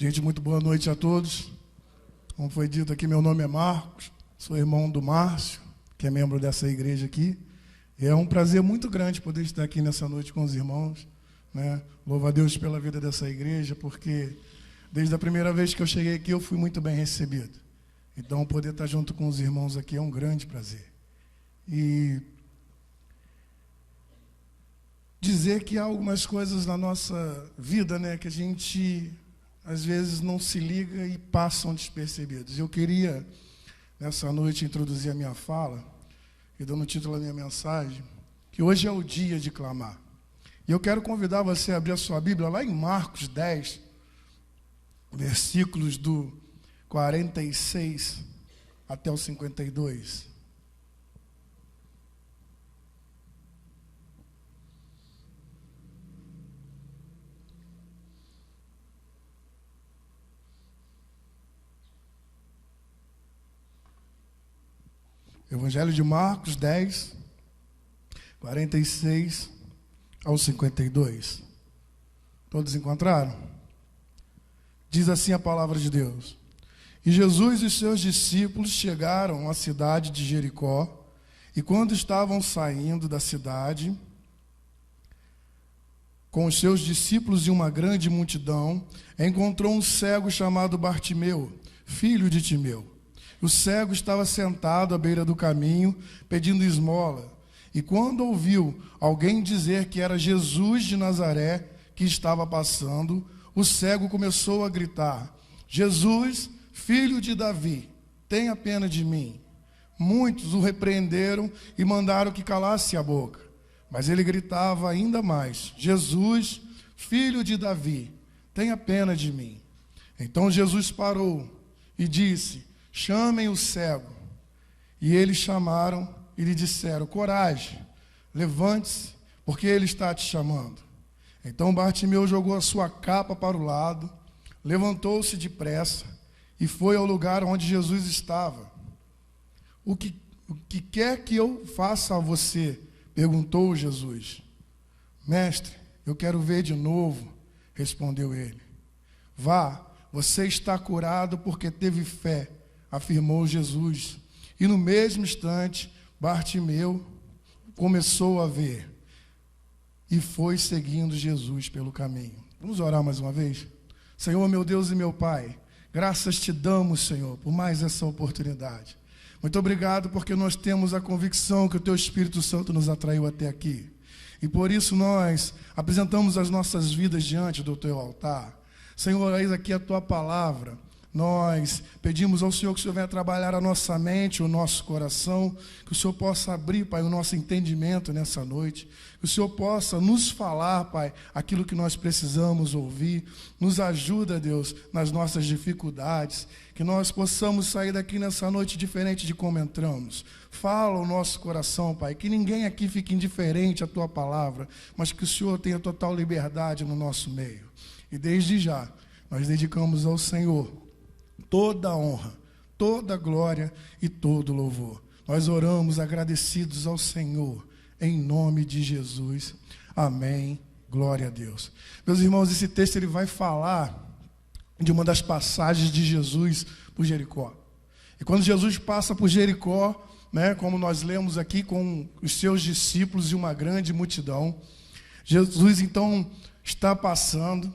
Gente, muito boa noite a todos. Como foi dito aqui, meu nome é Marcos, sou irmão do Márcio, que é membro dessa igreja aqui. E é um prazer muito grande poder estar aqui nessa noite com os irmãos, né? Louvo a Deus pela vida dessa igreja, porque desde a primeira vez que eu cheguei aqui, eu fui muito bem recebido. Então, poder estar junto com os irmãos aqui é um grande prazer. E dizer que há algumas coisas na nossa vida, né, que a gente às vezes não se liga e passam despercebidos. Eu queria, nessa noite, introduzir a minha fala, e dando o título à minha mensagem, que hoje é o dia de clamar. E eu quero convidar você a abrir a sua Bíblia lá em Marcos 10, versículos do 46 até o 52. Evangelho de Marcos 10, 46 ao 52. Todos encontraram? Diz assim a palavra de Deus. E Jesus e os seus discípulos chegaram à cidade de Jericó, e quando estavam saindo da cidade, com os seus discípulos e uma grande multidão, encontrou um cego chamado Bartimeu, filho de Timeu. O cego estava sentado à beira do caminho, pedindo esmola. E quando ouviu alguém dizer que era Jesus de Nazaré que estava passando, o cego começou a gritar: Jesus, filho de Davi, tenha pena de mim. Muitos o repreenderam e mandaram que calasse a boca. Mas ele gritava ainda mais: Jesus, filho de Davi, tenha pena de mim. Então Jesus parou e disse: chamem o cego. E eles chamaram e lhe disseram: coragem, levante-se, porque ele está te chamando. Então Bartimeu jogou a sua capa para o lado, levantou-se depressa e foi ao lugar onde Jesus estava. O que quer que eu faça a você? Perguntou Jesus. Mestre, eu quero ver de novo, respondeu ele. Vá, você está curado porque teve fé, afirmou Jesus. E no mesmo instante, Bartimeu começou a ver e foi seguindo Jesus pelo caminho. Vamos orar mais uma vez? Senhor, meu Deus e meu Pai, graças te damos, Senhor, por mais essa oportunidade. Muito obrigado porque nós temos a convicção que o Teu Espírito Santo nos atraiu até aqui. E por isso nós apresentamos as nossas vidas diante do Teu altar. Senhor, eis aqui a Tua palavra. Nós pedimos ao Senhor que o Senhor venha trabalhar a nossa mente, o nosso coração, que o Senhor possa abrir, Pai, o nosso entendimento nessa noite, que o Senhor possa nos falar, Pai, aquilo que nós precisamos ouvir. Nos ajuda, Deus, nas nossas dificuldades, que nós possamos sair daqui nessa noite diferente de como entramos. Fala o nosso coração, Pai, que ninguém aqui fique indiferente à Tua palavra, mas que o Senhor tenha total liberdade no nosso meio. E desde já, nós dedicamos ao Senhor toda a honra, toda a glória e todo o louvor. Nós oramos agradecidos ao Senhor, em nome de Jesus. Amém. Glória a Deus. Meus irmãos, esse texto ele vai falar de uma das passagens de Jesus por Jericó. E quando Jesus passa por Jericó, né, como nós lemos aqui, com os seus discípulos e uma grande multidão, Jesus então está passando,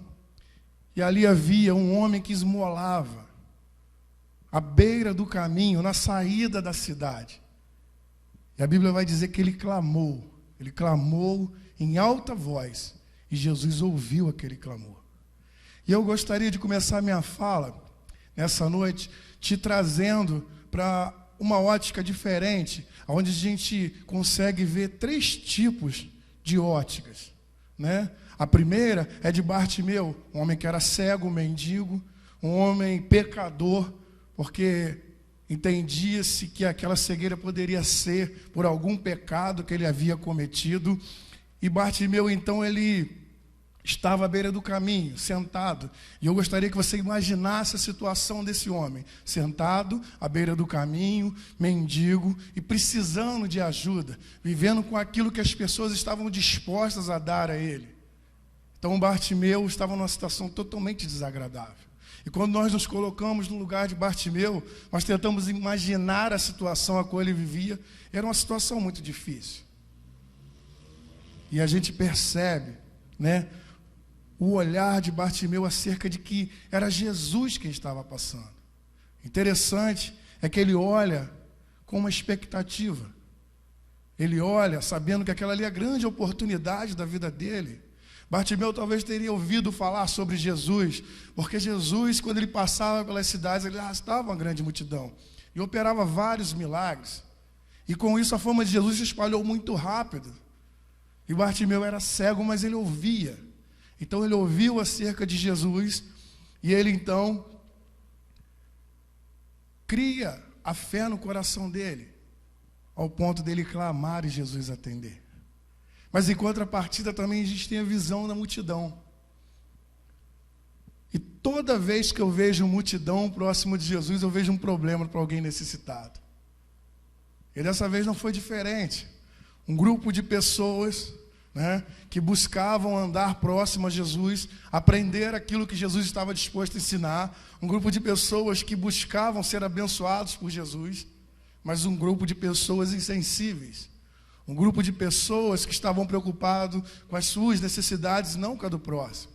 e ali havia um homem que esmolava à beira do caminho, na saída da cidade. E a Bíblia vai dizer que ele clamou em alta voz, e Jesus ouviu aquele clamor. E eu gostaria de começar minha fala, nessa noite, te trazendo para uma ótica diferente, onde a gente consegue ver 3 tipos de óticas, né? A primeira é de Bartimeu, um homem que era cego, mendigo, um homem pecador, porque entendia-se que aquela cegueira poderia ser por algum pecado que ele havia cometido. E Bartimeu, então, ele estava à beira do caminho, sentado. E eu gostaria que você imaginasse a situação desse homem, sentado à beira do caminho, mendigo e precisando de ajuda, vivendo com aquilo que as pessoas estavam dispostas a dar a ele. Então Bartimeu estava numa situação totalmente desagradável. E quando nós nos colocamos no lugar de Bartimeu, nós tentamos imaginar a situação a qual ele vivia. Era uma situação muito difícil. E a gente percebe, né, o olhar de Bartimeu acerca de que era Jesus quem estava passando. Interessante é que ele olha com uma expectativa. Ele olha sabendo que aquela ali é a grande oportunidade da vida dele. Bartimeu talvez teria ouvido falar sobre Jesus, porque Jesus, quando ele passava pelas cidades, ele arrastava uma grande multidão e operava vários milagres. E com isso a fama de Jesus se espalhou muito rápido. E Bartimeu era cego, mas ele ouvia. Então ele ouviu acerca de Jesus e ele então cria a fé no coração dele, ao ponto dele clamar e Jesus atender. Mas em contrapartida também a gente tem a visão da multidão. E toda vez que eu vejo multidão próximo de Jesus, eu vejo um problema para alguém necessitado. E dessa vez não foi diferente. Um grupo de pessoas, né, que buscavam andar próximo a Jesus, aprender aquilo que Jesus estava disposto a ensinar. Um grupo de pessoas que buscavam ser abençoados por Jesus, mas um grupo de pessoas insensíveis. Um grupo de pessoas que estavam preocupados com as suas necessidades, não com a do próximo.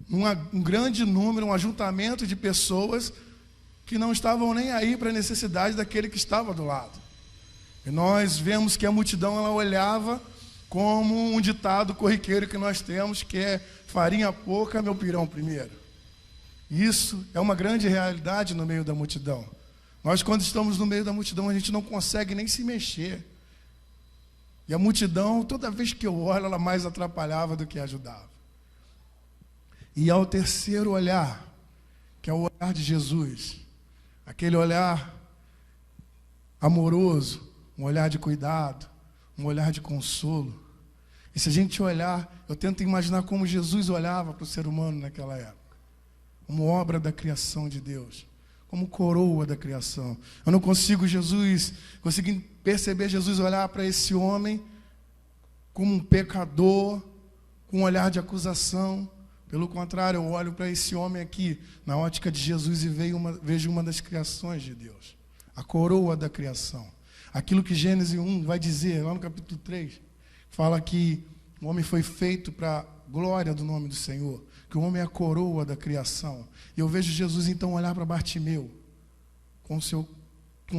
Um grande número, um ajuntamento de pessoas que não estavam nem aí para a necessidade daquele que estava do lado. E nós vemos que a multidão ela olhava como um ditado corriqueiro que nós temos, que é farinha pouca, meu pirão primeiro. Isso é uma grande realidade no meio da multidão. Nós, quando estamos no meio da multidão, a gente não consegue nem se mexer. E a multidão, toda vez que eu olho, ela mais atrapalhava do que ajudava. E ao terceiro olhar, que é o olhar de Jesus, aquele olhar amoroso, um olhar de cuidado, um olhar de consolo. E se a gente olhar, eu tento imaginar como Jesus olhava para o ser humano naquela época, como obra da criação de Deus, como coroa da criação. Eu não consigo conseguir perceber Jesus olhar para esse homem como um pecador, com um olhar de acusação. Pelo contrário, eu olho para esse homem aqui, na ótica de Jesus, e vejo uma das criações de Deus, a coroa da criação. Aquilo que Gênesis 1 vai dizer, lá no capítulo 3, fala que o homem foi feito para a glória do nome do Senhor, que o homem é a coroa da criação. E eu vejo Jesus então olhar para Bartimeu com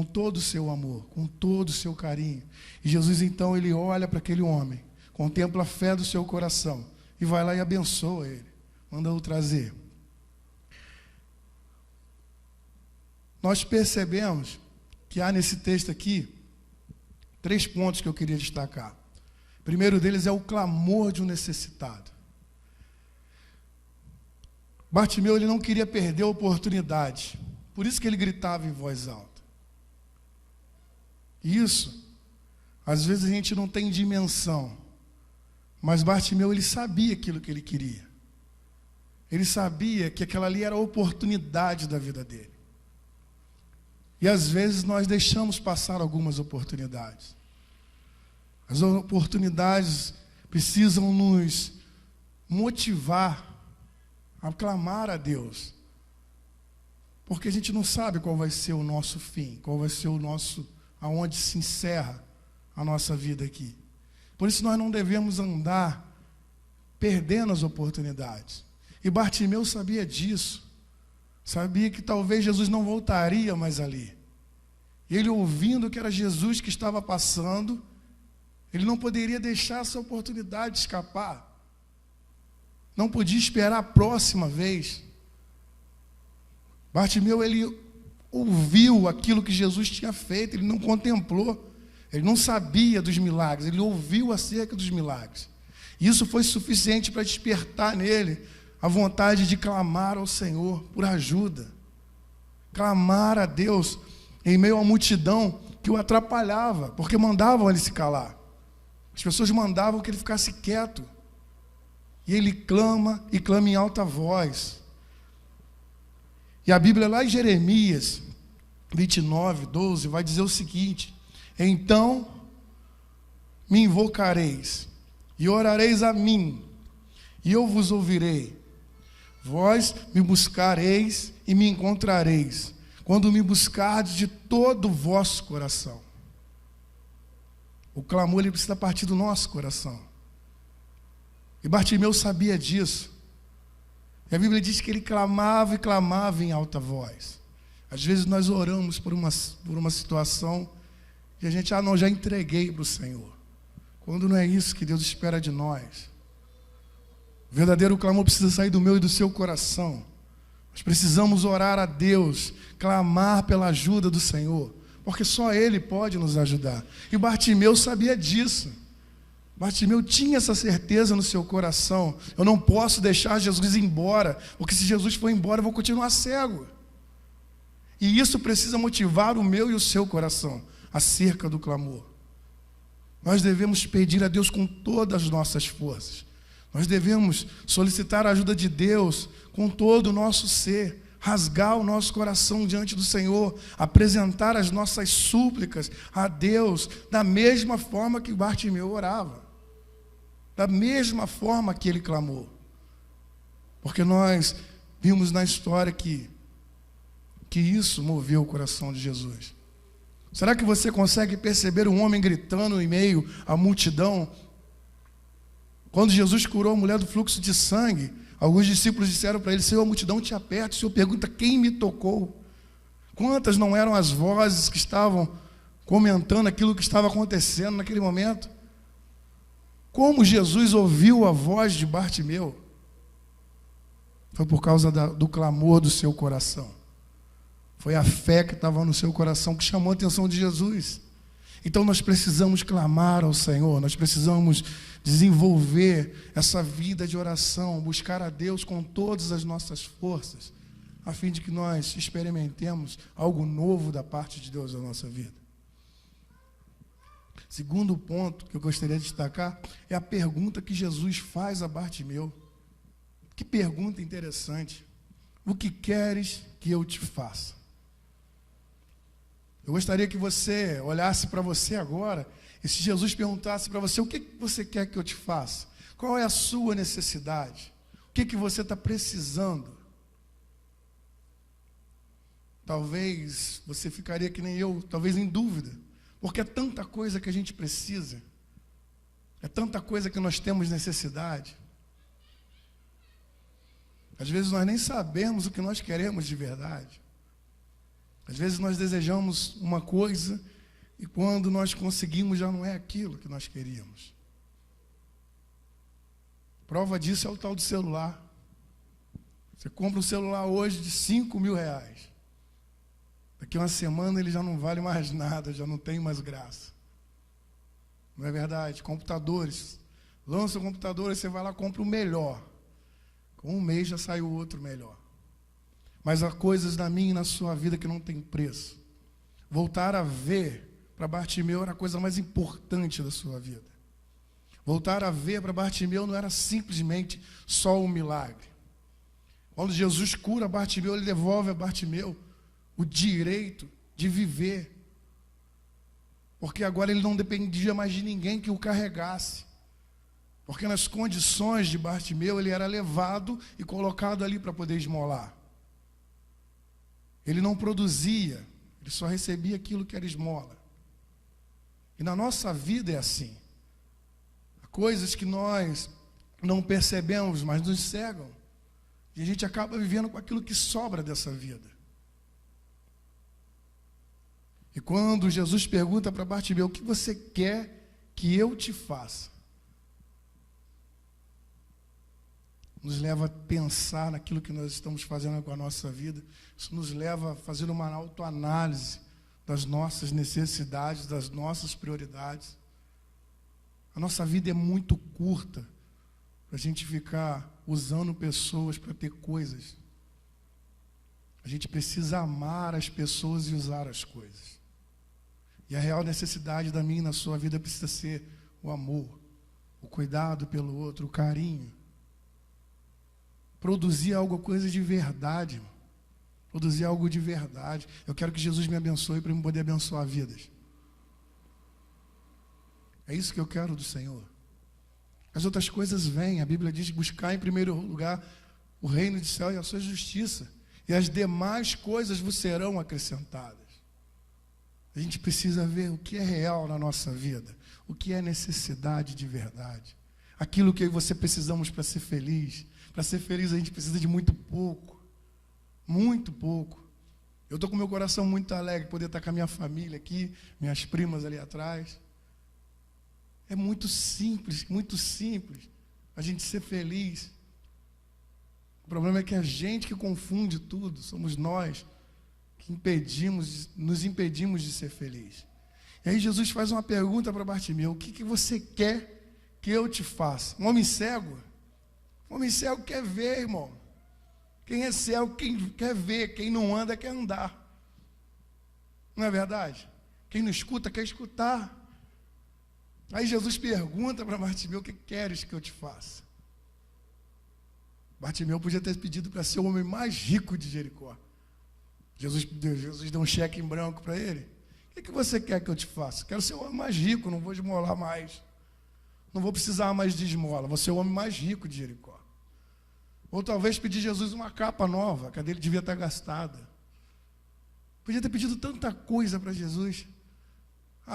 todo o seu amor, com todo o seu carinho. E Jesus então ele olha para aquele homem, contempla a fé do seu coração e vai lá e abençoa ele, manda-o trazer. Nós percebemos que há nesse texto aqui 3 pontos que eu queria destacar. O primeiro deles é o clamor de um necessitado. Bartimeu ele não queria perder a oportunidade, por isso que ele gritava em voz alta. Isso, às vezes a gente não tem dimensão, mas Bartimeu ele sabia aquilo que ele queria. Ele sabia que aquela ali era a oportunidade da vida dele. E às vezes nós deixamos passar algumas oportunidades. As oportunidades precisam nos motivar a clamar a Deus. Porque a gente não sabe qual vai ser o nosso fim, qual vai ser aonde se encerra a nossa vida aqui. Por isso nós não devemos andar perdendo as oportunidades. E Bartimeu sabia disso. Sabia que talvez Jesus não voltaria mais ali. Ele ouvindo que era Jesus que estava passando, ele não poderia deixar essa oportunidade escapar. Não podia esperar a próxima vez. Bartimeu, ele ouviu aquilo que Jesus tinha feito, ele não contemplou, ele não sabia dos milagres, ele ouviu acerca dos milagres. Isso foi suficiente para despertar nele a vontade de clamar ao Senhor por ajuda. Clamar a Deus em meio à multidão que o atrapalhava, porque mandavam ele se calar. As pessoas mandavam que ele ficasse quieto. E ele clama e clama em alta voz. E a Bíblia lá em Jeremias 29:12 vai dizer o seguinte: então me invocareis e orareis a mim, e eu vos ouvirei. Vós me buscareis e me encontrareis, quando me buscardes de todo o vosso coração. O clamor, ele precisa partir do nosso coração. E Bartimeu sabia disso. E a Bíblia diz que ele clamava e clamava em alta voz. Às vezes nós oramos por uma situação e a gente, não, já entreguei para o Senhor. Quando não é isso que Deus espera de nós. O verdadeiro clamor precisa sair do meu e do seu coração. Nós precisamos orar a Deus, clamar pela ajuda do Senhor, porque só Ele pode nos ajudar. E Bartimeu sabia disso. Bartimeu tinha essa certeza no seu coração. Eu não posso deixar Jesus ir embora, porque se Jesus for embora eu vou continuar cego. E isso precisa motivar o meu e o seu coração acerca do clamor. Nós devemos pedir a Deus com todas as nossas forças. Nós devemos solicitar a ajuda de Deus com todo o nosso ser, rasgar o nosso coração diante do Senhor, apresentar as nossas súplicas a Deus da mesma forma que Bartimeu orava, da mesma forma que ele clamou. Porque nós vimos na história que isso moveu o coração de Jesus. Será que você consegue perceber um homem gritando em meio à multidão? Quando Jesus curou a mulher do fluxo de sangue, alguns discípulos disseram para ele: Senhor, a multidão te aperta. O Senhor pergunta: quem me tocou? Quantas não eram as vozes que estavam comentando aquilo que estava acontecendo naquele momento? Como Jesus ouviu a voz de Bartimeu? Foi por causa do clamor do seu coração. Foi a fé que estava no seu coração que chamou a atenção de Jesus. Então nós precisamos clamar ao Senhor, nós precisamos desenvolver essa vida de oração, buscar a Deus com todas as nossas forças, a fim de que nós experimentemos algo novo da parte de Deus na nossa vida. Segundo ponto que eu gostaria de destacar é a pergunta que Jesus faz a Bartimeu. Que pergunta interessante. O que queres que eu te faça? Eu gostaria que você olhasse para você agora e se Jesus perguntasse para você: o que você quer que eu te faça? Qual é a sua necessidade? O que você está precisando? Talvez você ficaria que nem eu, talvez em dúvida, porque é tanta coisa que a gente precisa, é tanta coisa que nós temos necessidade. Às vezes nós nem sabemos o que nós queremos de verdade. Às vezes nós desejamos uma coisa e quando nós conseguimos já não é aquilo que nós queríamos. Prova disso é o tal do celular. Você compra um celular hoje de R$5.000. Daqui a uma semana ele já não vale mais nada, já não tem mais graça. Não é verdade? Computadores. Lança o computador e você vai lá e compra o melhor. Com um mês já sai o outro melhor. Mas há coisas na minha e na sua vida que não tem preço. Voltar a ver para Bartimeu era a coisa mais importante da sua vida. Voltar a ver para Bartimeu não era simplesmente só um milagre. Quando Jesus cura Bartimeu, ele devolve a Bartimeu o direito de viver. Porque agora ele não dependia mais de ninguém que o carregasse. Porque nas condições de Bartimeu, ele era levado e colocado ali para poder esmolar. Ele não produzia, ele só recebia aquilo que era esmola. E na nossa vida é assim. Há coisas que nós não percebemos, mas nos cegam. E a gente acaba vivendo com aquilo que sobra dessa vida. E quando Jesus pergunta para Bartimeu: o que você quer que eu te faça? Nos leva a pensar naquilo que nós estamos fazendo com a nossa vida. Isso nos leva a fazer uma autoanálise das nossas necessidades, das nossas prioridades. A nossa vida é muito curta para a gente ficar usando pessoas para ter coisas. A gente precisa amar as pessoas e usar as coisas. E a real necessidade da minha e na sua vida precisa ser o amor, o cuidado pelo outro, o carinho. Produzir coisa de verdade, irmão. Produzir algo de verdade. Eu quero que Jesus me abençoe para eu poder abençoar vidas. É isso que eu quero do Senhor. As outras coisas vêm. A Bíblia diz: buscar em primeiro lugar o reino de céu e a sua justiça, e as demais coisas vos serão acrescentadas. A gente precisa ver o que é real na nossa vida, o que é necessidade de verdade, aquilo que você precisamos para ser feliz. Para ser feliz a gente precisa de muito pouco, muito pouco. Eu estou com meu coração muito alegre, poder estar com a minha família aqui, minhas primas ali atrás. É muito simples a gente ser feliz. O problema é que a gente que confunde tudo, somos nós que nos impedimos de ser feliz. E aí Jesus faz uma pergunta para Bartimeu: o que você quer que eu te faça? Um homem cego? Um homem cego quer ver, irmão. Quem é cego, quem quer ver, quem não anda, quer andar. Não é verdade? Quem não escuta, quer escutar. Aí Jesus pergunta para Bartimeu: o que queres que eu te faça? Bartimeu podia ter pedido para ser o homem mais rico de Jericó. Jesus deu um cheque em branco para ele. O que você quer que eu te faça? Quero ser o homem mais rico, não vou esmolar mais. Não vou precisar mais de esmola, vou ser o homem mais rico de Jericó. Ou talvez pedir Jesus uma capa nova, que a dele devia estar gastada. Podia ter pedido tanta coisa para Jesus.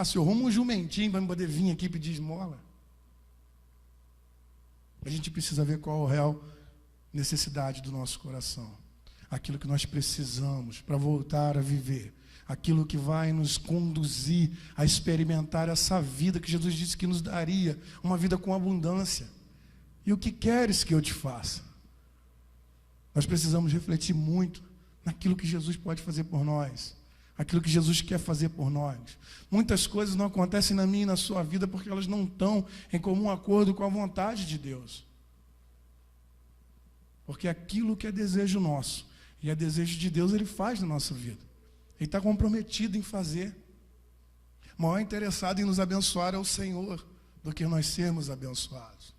Senhor, arruma um jumentinho para eu poder vir aqui pedir esmola. A gente precisa ver qual é a real necessidade do nosso coração. Aquilo que nós precisamos para voltar a viver. Aquilo que vai nos conduzir a experimentar essa vida que Jesus disse que nos daria, uma vida com abundância. E o que queres que eu te faça? Nós precisamos refletir muito naquilo que Jesus pode fazer por nós, aquilo que Jesus quer fazer por nós. Muitas coisas não acontecem na minha e na sua vida porque elas não estão em comum acordo com a vontade de Deus. Porque aquilo que é desejo nosso e é desejo de Deus, Ele faz na nossa vida. Ele está comprometido em fazer. O maior interessado em nos abençoar é o Senhor do que nós sermos abençoados.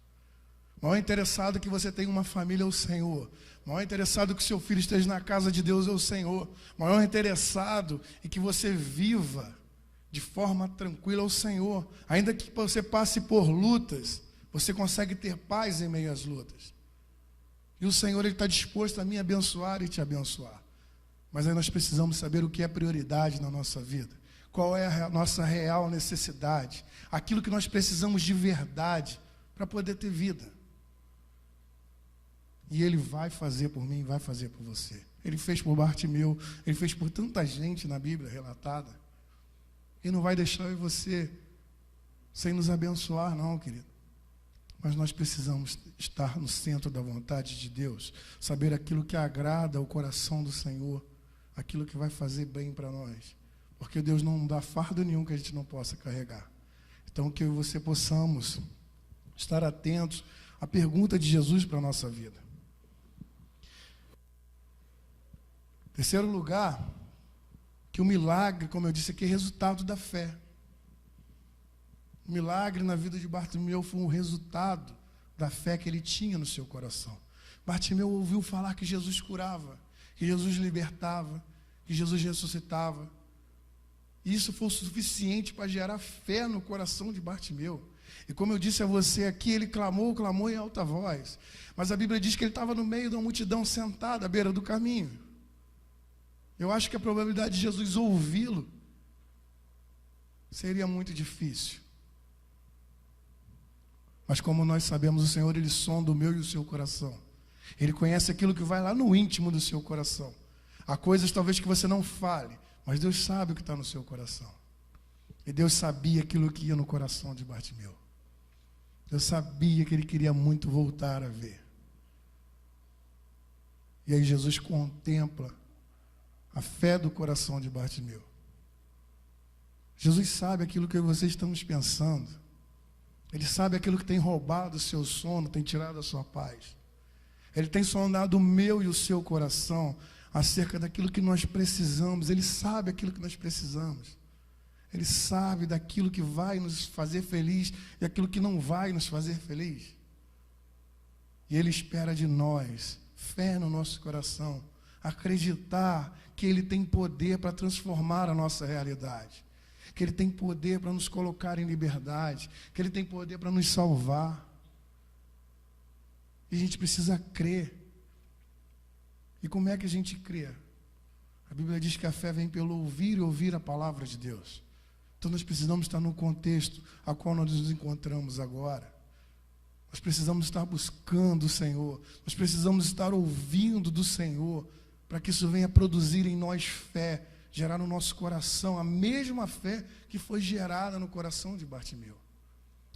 O maior interessado que você tenha uma família é o Senhor. O maior interessado que seu filho esteja na casa de Deus é o Senhor. O maior interessado em que você viva de forma tranquila é o Senhor. Ainda que você passe por lutas, você consegue ter paz em meio às lutas. E o Senhor, Ele está disposto a me abençoar e te abençoar. Mas aí nós precisamos saber o que é prioridade na nossa vida. Qual é a nossa real necessidade. Aquilo que nós precisamos de verdade para poder ter vida. E Ele vai fazer por mim, vai fazer por você. Ele fez por Bartimeu, Ele fez por tanta gente na Bíblia relatada. Ele não vai deixar eu e você sem nos abençoar, não, querido. Mas nós precisamos estar no centro da vontade de Deus, saber aquilo que agrada ao coração do Senhor, aquilo que vai fazer bem para nós. Porque Deus não dá fardo nenhum que a gente não possa carregar. Então, que eu e você possamos estar atentos à pergunta de Jesus para a nossa vida. Terceiro lugar, que o milagre, como eu disse aqui, é resultado da fé. O milagre na vida de Bartimeu foi um resultado da fé que ele tinha no seu coração. Bartimeu ouviu falar que Jesus curava, que Jesus libertava, que Jesus ressuscitava. E isso foi o suficiente para gerar fé no coração de Bartimeu. E como eu disse a você aqui, ele clamou em alta voz. Mas a Bíblia diz que ele estava no meio de uma multidão sentada à beira do caminho. Eu acho que a probabilidade de Jesus ouvi-lo seria muito difícil. Mas como nós sabemos, o Senhor, Ele sonda o meu e o seu coração. Ele conhece aquilo que vai lá no íntimo do seu coração. Há coisas talvez que você não fale, mas Deus sabe o que está no seu coração. E Deus sabia aquilo que ia no coração de Bartimeu. Deus sabia que ele queria muito voltar a ver. E aí Jesus contempla a fé do coração de Bartimeu. Jesus sabe aquilo que vocês estamos pensando. Ele sabe aquilo que tem roubado o seu sono, tem tirado a sua paz. Ele tem sondado o meu e o seu coração acerca daquilo que nós precisamos. Ele sabe aquilo que nós precisamos. Ele sabe daquilo que vai nos fazer feliz e aquilo que não vai nos fazer feliz. E Ele espera de nós fé no nosso coração, acreditar que Ele tem poder para transformar a nossa realidade, que Ele tem poder para nos colocar em liberdade, que Ele tem poder para nos salvar. E a gente precisa crer E como é que a gente crê? A Bíblia diz que a fé vem pelo ouvir e ouvir a palavra de Deus. Então nós precisamos estar no contexto a qual nós nos encontramos agora. Nós precisamos estar buscando o Senhor. Nós precisamos estar ouvindo do Senhor, para que isso venha produzir em nós fé, gerar no nosso coração a mesma fé que foi gerada no coração de Bartimeu.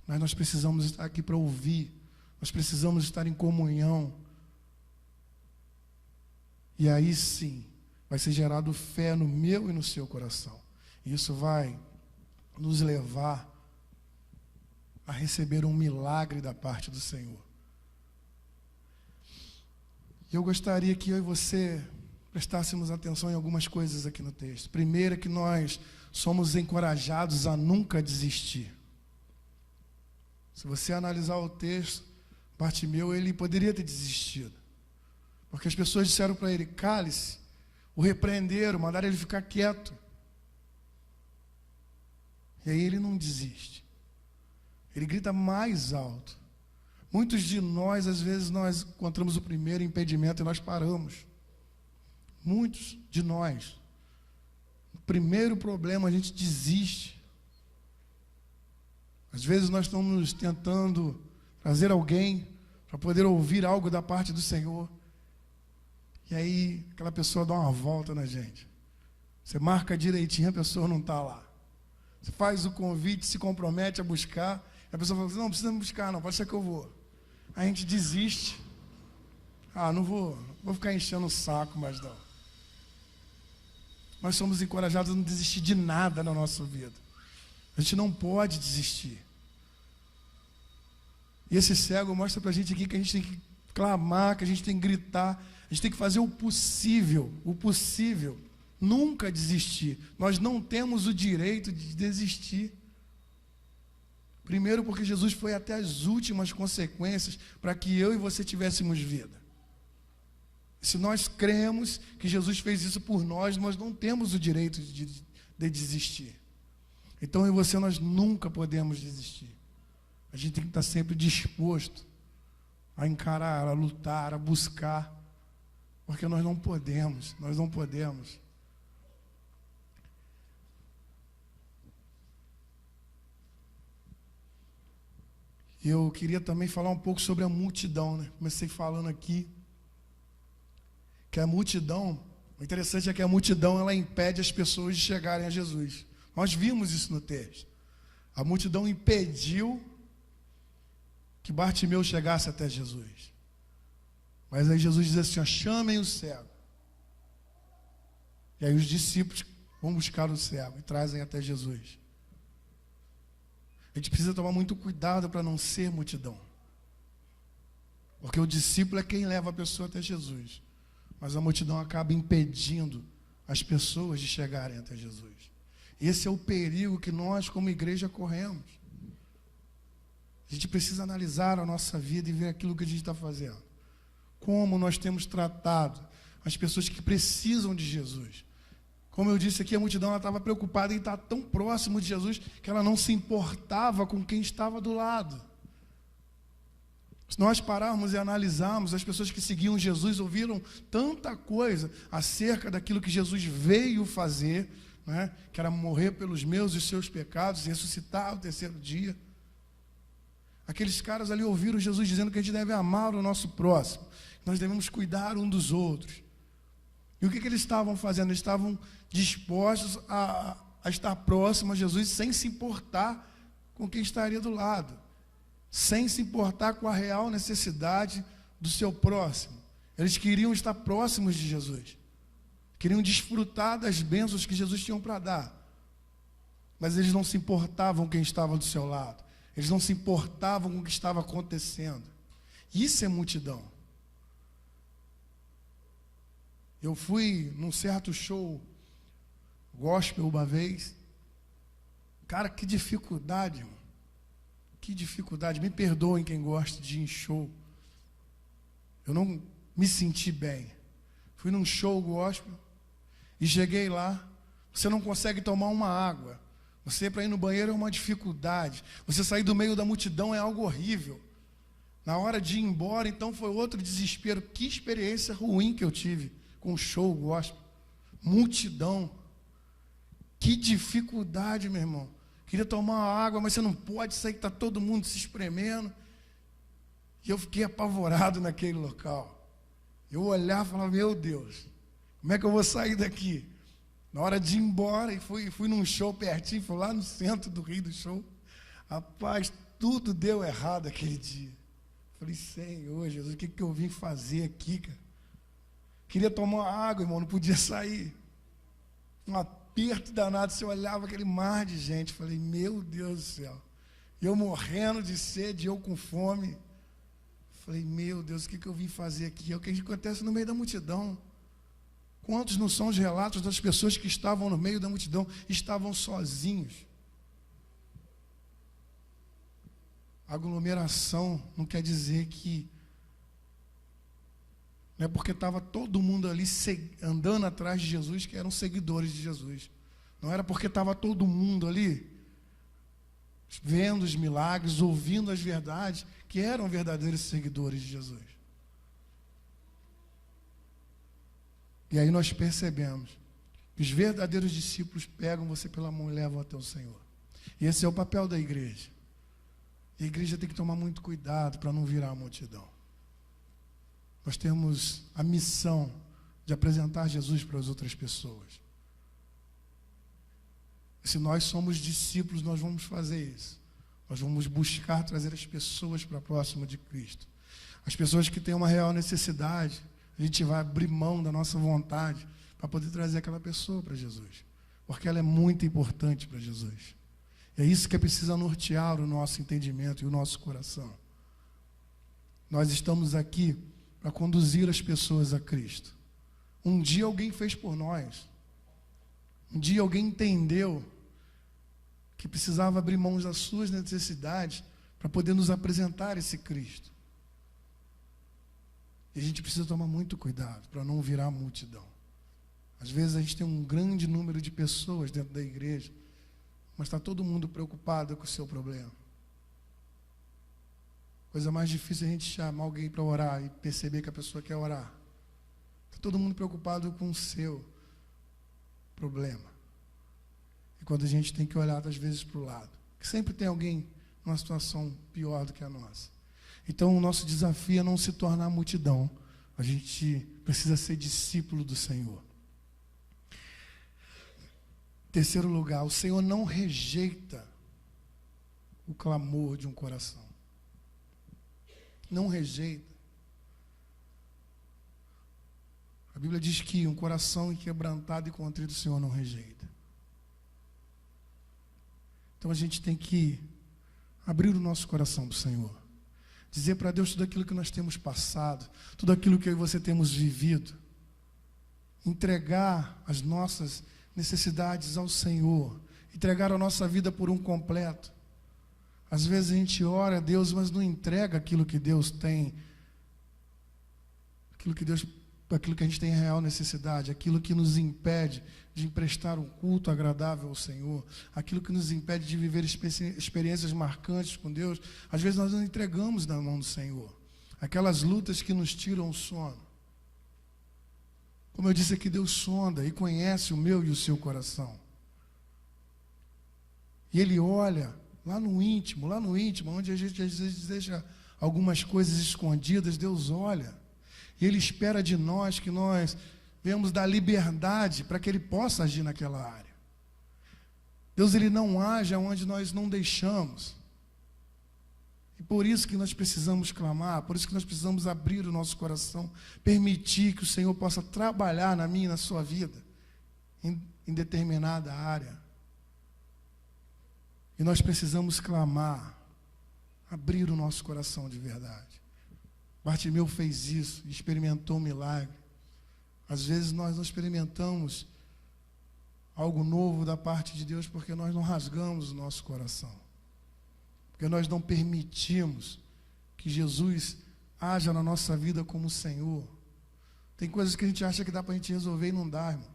Mas nós precisamos estar aqui para ouvir. Nós precisamos estar em comunhão. E aí sim, vai ser gerado fé no meu e no seu coração. E isso vai nos levar a receber um milagre da parte do Senhor. E eu gostaria que eu e você prestássemos atenção em algumas coisas aqui no texto. Primeiro é que nós somos encorajados a nunca desistir. Se você analisar o texto, Bartimeu, ele poderia ter desistido. Porque as pessoas disseram para ele, cale-se, o repreenderam, mandaram ele ficar quieto. E aí ele não desiste. Ele grita mais alto. Muitos de nós, às vezes, nós encontramos o primeiro impedimento e nós paramos. Muitos de nós. O primeiro problema, a gente desiste. Às vezes nós estamos tentando trazer alguém para poder ouvir algo da parte do Senhor. E aí aquela pessoa dá uma volta na gente. Você marca direitinho, a pessoa não está lá. Você faz o convite, se compromete a buscar. A pessoa fala assim, não precisa me buscar não, pode ser que eu vou. A gente desiste. Não vou ficar enchendo o saco mais não. Nós somos encorajados a não desistir de nada na nossa vida. A gente não pode desistir. E esse cego mostra para a gente aqui que a gente tem que clamar, que a gente tem que gritar, a gente tem que fazer o possível, nunca desistir. Nós não temos o direito de desistir. Primeiro porque Jesus foi até as últimas consequências para que eu e você tivéssemos vida. Se nós cremos que Jesus fez isso por nós, nós não temos o direito de desistir. Então eu e você, nós nunca podemos desistir. A gente tem que estar sempre disposto a encarar, a lutar, a buscar, porque nós não podemos. Eu queria também falar um pouco sobre a multidão, né? Comecei falando aqui que a multidão, o interessante é que a multidão ela impede as pessoas de chegarem a Jesus. Nós vimos isso no texto. A multidão impediu que Bartimeu chegasse até Jesus. Mas aí Jesus diz assim, chamem o cego. E aí os discípulos vão buscar o cego e trazem até Jesus. A gente precisa tomar muito cuidado para não ser multidão. Porque o discípulo é quem leva a pessoa até Jesus. Mas a multidão acaba impedindo as pessoas de chegarem até Jesus. Esse é o perigo que nós, como igreja, corremos. A gente precisa analisar a nossa vida e ver aquilo que a gente está fazendo. Como nós temos tratado as pessoas que precisam de Jesus. Como eu disse aqui, a multidão estava preocupada em estar tão próximo de Jesus que ela não se importava com quem estava do lado. Se nós pararmos e analisarmos, as pessoas que seguiam Jesus ouviram tanta coisa acerca daquilo que Jesus veio fazer, né? Que era morrer pelos meus e os seus pecados, ressuscitar ao terceiro dia. Aqueles caras ali ouviram Jesus dizendo que a gente deve amar o nosso próximo, nós devemos cuidar um dos outros. E o que eles estavam fazendo? Eles estavam dispostos a estar próximo a Jesus sem se importar com quem estaria do lado, sem se importar com a real necessidade do seu próximo. Eles queriam estar próximos de Jesus, queriam desfrutar das bênçãos que Jesus tinha para dar, mas eles não se importavam com quem estava do seu lado, eles não se importavam com o que estava acontecendo. Isso é multidão. Eu fui num certo show gospel uma vez. Cara, que dificuldade, irmão. Que dificuldade. Me perdoem quem gosta de ir em show. Eu não me senti bem. Fui num show gospel e cheguei lá. Você não consegue tomar uma água. Você para ir no banheiro é uma dificuldade. Você sair do meio da multidão é algo horrível. Na hora de ir embora, então, foi outro desespero. Que experiência ruim que eu tive com o show gospel. Multidão. Que dificuldade, meu irmão. Queria tomar uma água, mas você não pode sair, que está todo mundo se espremendo. E eu fiquei apavorado naquele local. Eu olhava e falava, meu Deus, como é que eu vou sair daqui? Na hora de ir embora, e fui num show pertinho, fui lá no centro do Rio do Show. Rapaz, tudo deu errado aquele dia. Falei, Senhor Jesus, o que eu vim fazer aqui, cara? Queria tomar água, irmão, não podia sair. Um aperto danado, você olhava aquele mar de gente. Falei, meu Deus do céu. Eu morrendo de sede, eu com fome. Falei, meu Deus, o que eu vim fazer aqui? É o que acontece no meio da multidão. Quantos não são os relatos das pessoas que estavam no meio da multidão, estavam sozinhos? Aglomeração não quer dizer que não é porque estava todo mundo ali andando atrás de Jesus que eram seguidores de Jesus. Não era porque estava todo mundo ali vendo os milagres, ouvindo as verdades, que eram verdadeiros seguidores de Jesus. E aí nós percebemos que os verdadeiros discípulos pegam você pela mão e levam até o Senhor. E esse é o papel da igreja. E a igreja tem que tomar muito cuidado para não virar a multidão. Nós temos a missão de apresentar Jesus para as outras pessoas. E se nós somos discípulos, nós vamos fazer isso. Nós vamos buscar trazer as pessoas para próximo de Cristo. As pessoas que têm uma real necessidade, a gente vai abrir mão da nossa vontade para poder trazer aquela pessoa para Jesus. Porque ela é muito importante para Jesus. É isso que precisa nortear o nosso entendimento e o nosso coração. Nós estamos aqui para conduzir as pessoas a Cristo. Um dia alguém fez por nós. Um dia alguém entendeu que precisava abrir mão das suas necessidades para poder nos apresentar esse Cristo. E a gente precisa tomar muito cuidado para não virar multidão. Às vezes a gente tem um grande número de pessoas dentro da igreja, mas está todo mundo preocupado com o seu problema. Coisa mais difícil é a gente chamar alguém para orar e perceber que a pessoa quer orar. Está todo mundo preocupado com o seu problema. E quando a gente tem que olhar, às vezes, para o lado, que sempre tem alguém numa situação pior do que a nossa. Então, o nosso desafio é não se tornar multidão. A gente precisa ser discípulo do Senhor. Terceiro lugar, o Senhor não rejeita o clamor de um coração. Não rejeita. A Bíblia diz que um coração quebrantado e contrito o Senhor não rejeita. Então a gente tem que abrir o nosso coração para o Senhor. Dizer para Deus tudo aquilo que nós temos passado, tudo aquilo que eu e você temos vivido. Entregar as nossas necessidades ao Senhor. Entregar a nossa vida por um completo. Às vezes a gente ora a Deus, mas não entrega aquilo que Deus tem. Aquilo que a gente tem real necessidade. Aquilo que nos impede de emprestar um culto agradável ao Senhor. Aquilo que nos impede de viver experiências marcantes com Deus. Às vezes nós não entregamos na mão do Senhor. Aquelas lutas que nos tiram o sono. Como eu disse aqui, Deus sonda e conhece o meu e o seu coração. E Ele olha lá no íntimo, onde a gente às vezes deixa algumas coisas escondidas, Deus olha. E Ele espera de nós que nós venhamos dar liberdade para que Ele possa agir naquela área. Deus, Ele não age onde nós não deixamos. E por isso que nós precisamos clamar, por isso que nós precisamos abrir o nosso coração, permitir que o Senhor possa trabalhar na minha e na sua vida, em determinada área. E nós precisamos clamar, abrir o nosso coração de verdade. Bartimeu fez isso, experimentou um milagre. Às vezes nós não experimentamos algo novo da parte de Deus porque nós não rasgamos o nosso coração. Porque nós não permitimos que Jesus haja na nossa vida como Senhor. Tem coisas que a gente acha que dá para a gente resolver e não dá, irmão.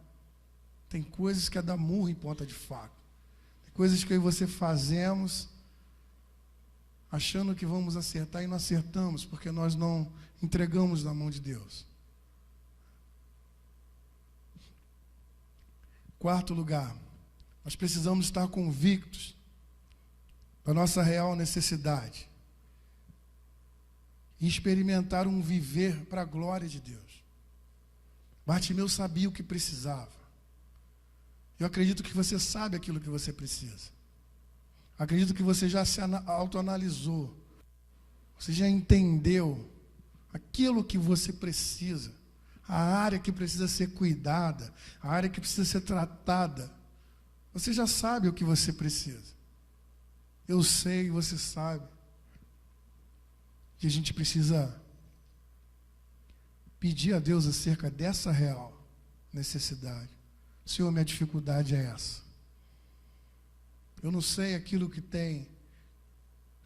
Tem coisas que é dar murro em ponta de faca. Tem coisas que eu e você fazemos achando que vamos acertar e não acertamos, porque nós não entregamos na mão de Deus. Quarto lugar, nós precisamos estar convictos da nossa real necessidade e experimentar um viver para a glória de Deus. Bartimeu sabia o que precisava. Eu acredito que você sabe aquilo que você precisa. Acredito que você já se autoanalisou. Você já entendeu aquilo que você precisa. A área que precisa ser cuidada. A área que precisa ser tratada. Você já sabe o que você precisa. Eu sei, você sabe. Que a gente precisa pedir a Deus acerca dessa real necessidade. Senhor, minha dificuldade é essa. Eu não sei aquilo que tem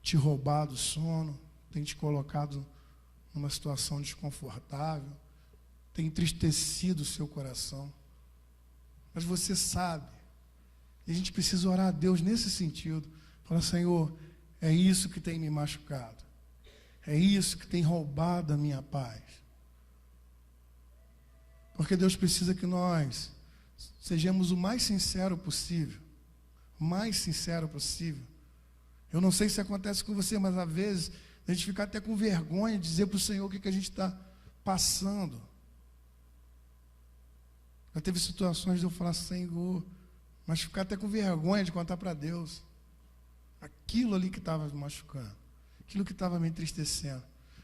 te roubado o sono, tem te colocado numa situação desconfortável, tem entristecido o seu coração. Mas você sabe. E a gente precisa orar a Deus nesse sentido. Falar, Senhor, é isso que tem me machucado. É isso que tem roubado a minha paz. Porque Deus precisa que nós sejamos o mais sincero possível. O mais sincero possível. Eu não sei se acontece com você, mas às vezes a gente fica até com vergonha de dizer para o Senhor o que a gente está passando. Já teve situações de eu falar, Senhor, mas ficar até com vergonha de contar para Deus aquilo ali que estava me machucando, aquilo que estava me entristecendo.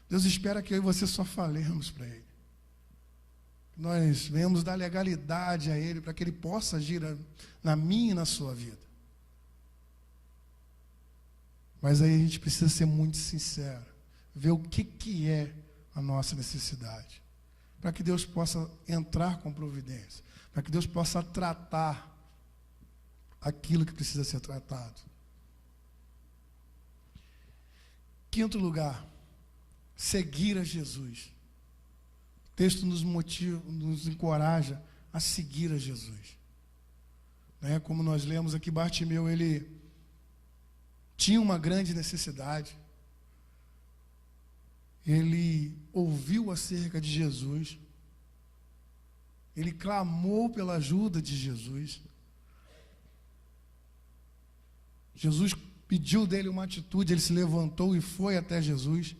Deus espera que eu e você só falemos para Ele. Nós venhamos dar legalidade a Ele para que Ele possa agir na minha e na sua vida. Mas aí a gente precisa ser muito sincero, ver o que é a nossa necessidade, para que Deus possa entrar com providência, para que Deus possa tratar aquilo que precisa ser tratado. Quinto lugar, seguir a Jesus. O texto nos motiva, nos encoraja a seguir a Jesus. Como nós lemos aqui, Bartimeu, ele tinha uma grande necessidade. Ele ouviu acerca de Jesus. Ele clamou pela ajuda de Jesus. Jesus pediu dele uma atitude, ele se levantou e foi até Jesus.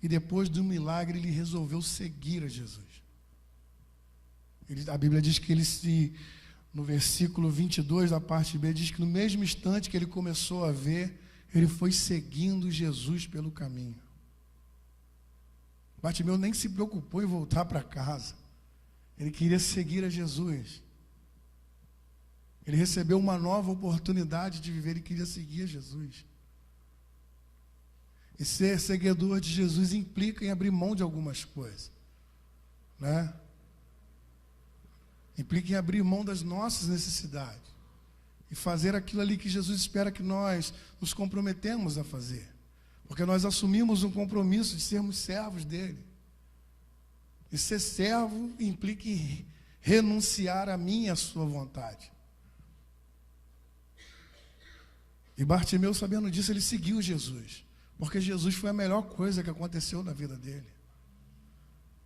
E depois do milagre, ele resolveu seguir a Jesus. A Bíblia diz que no versículo 22, da parte B, diz que no mesmo instante que ele começou a ver, ele foi seguindo Jesus pelo caminho. Bartimeu nem se preocupou em voltar para casa. Ele queria seguir a Jesus. Ele recebeu uma nova oportunidade de viver e queria seguir a Jesus. E ser seguidor de Jesus implica em abrir mão de algumas coisas, Implica em abrir mão das nossas necessidades e fazer aquilo ali que Jesus espera que nós nos comprometemos a fazer. Porque nós assumimos um compromisso de sermos servos dele. E ser servo implica em renunciar a mim e a sua vontade. E Bartimeu, sabendo disso, ele seguiu Jesus. Porque Jesus foi a melhor coisa que aconteceu na vida dele.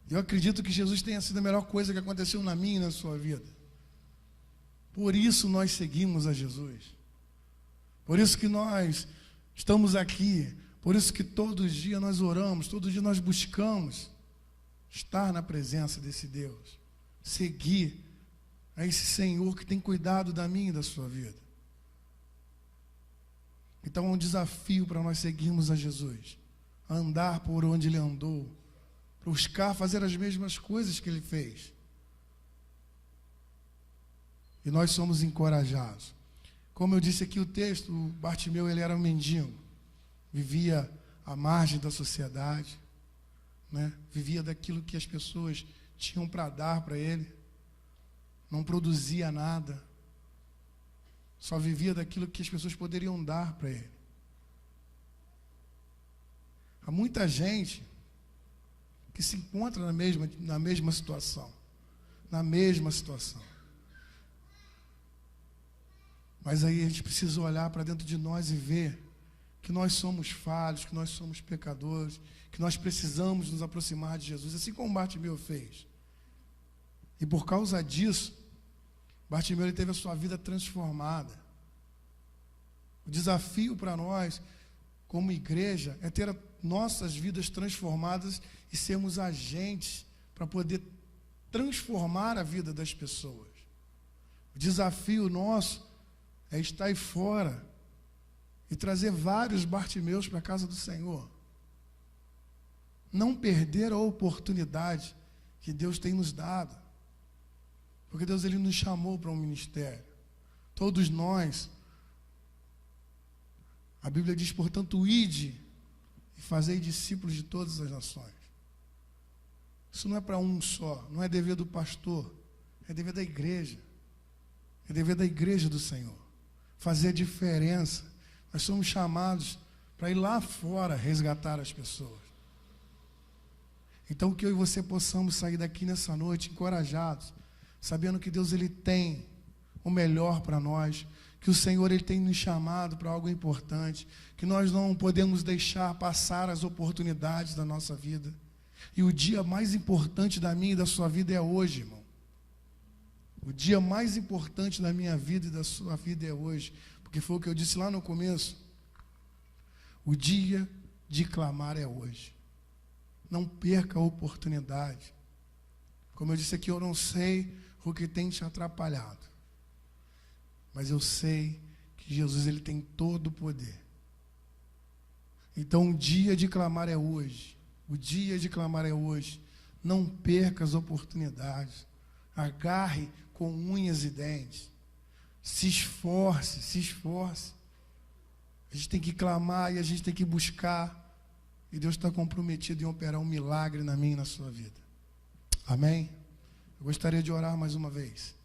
Eu acredito que Jesus tenha sido a melhor coisa que aconteceu na minha e na sua vida. Por isso nós seguimos a Jesus. Por isso que nós estamos aqui. Por isso que todo dia nós oramos, todo dia nós buscamos estar na presença desse Deus. Seguir a esse Senhor que tem cuidado da minha e da sua vida. Então é um desafio para nós seguirmos a Jesus. Andar por onde Ele andou. Buscar fazer as mesmas coisas que Ele fez. E nós somos encorajados. Como eu disse aqui o texto, o Bartimeu, ele era um mendigo. Vivia à margem da sociedade. Vivia daquilo que as pessoas tinham para dar para ele. Não produzia nada. Só vivia daquilo que as pessoas poderiam dar para ele. Há muita gente que se encontra na mesma situação. Na mesma situação. Mas aí a gente precisa olhar para dentro de nós e ver que nós somos falhos, que nós somos pecadores, que nós precisamos nos aproximar de Jesus, assim como Bartimeu fez. E por causa disso, Bartimeu ele teve a sua vida transformada. O desafio para nós, como igreja, é ter nossas vidas transformadas e sermos agentes para poder transformar a vida das pessoas. O desafio nosso é estar aí fora e trazer vários Bartimeus para a casa do Senhor. Não perder a oportunidade que Deus tem nos dado. Porque Deus ele nos chamou para um ministério. Todos nós. A Bíblia diz, portanto, ide e fazei discípulos de todas as nações. Isso não é para um só, não é dever do pastor, é dever da igreja. É dever da igreja do Senhor. Fazer a diferença. Nós somos chamados para ir lá fora resgatar as pessoas. Então que eu e você possamos sair daqui nessa noite encorajados, sabendo que Deus ele tem o melhor para nós, que o Senhor ele tem nos chamado para algo importante, que nós não podemos deixar passar as oportunidades da nossa vida. E o dia mais importante da minha e da sua vida é hoje, irmão. O dia mais importante da minha vida e da sua vida é hoje, porque foi o que eu disse lá no começo. O dia de clamar é hoje. Não perca a oportunidade. Como eu disse aqui, eu não sei o que tem te atrapalhado, mas eu sei que Jesus ele tem todo o poder. Então o dia de clamar é hoje. O dia de clamar é hoje. Não perca as oportunidades. Agarre com unhas e dentes. Se esforce, se esforce. A gente tem que clamar e a gente tem que buscar. E Deus está comprometido em operar um milagre na minha e na sua vida. Amém? Eu gostaria de orar mais uma vez.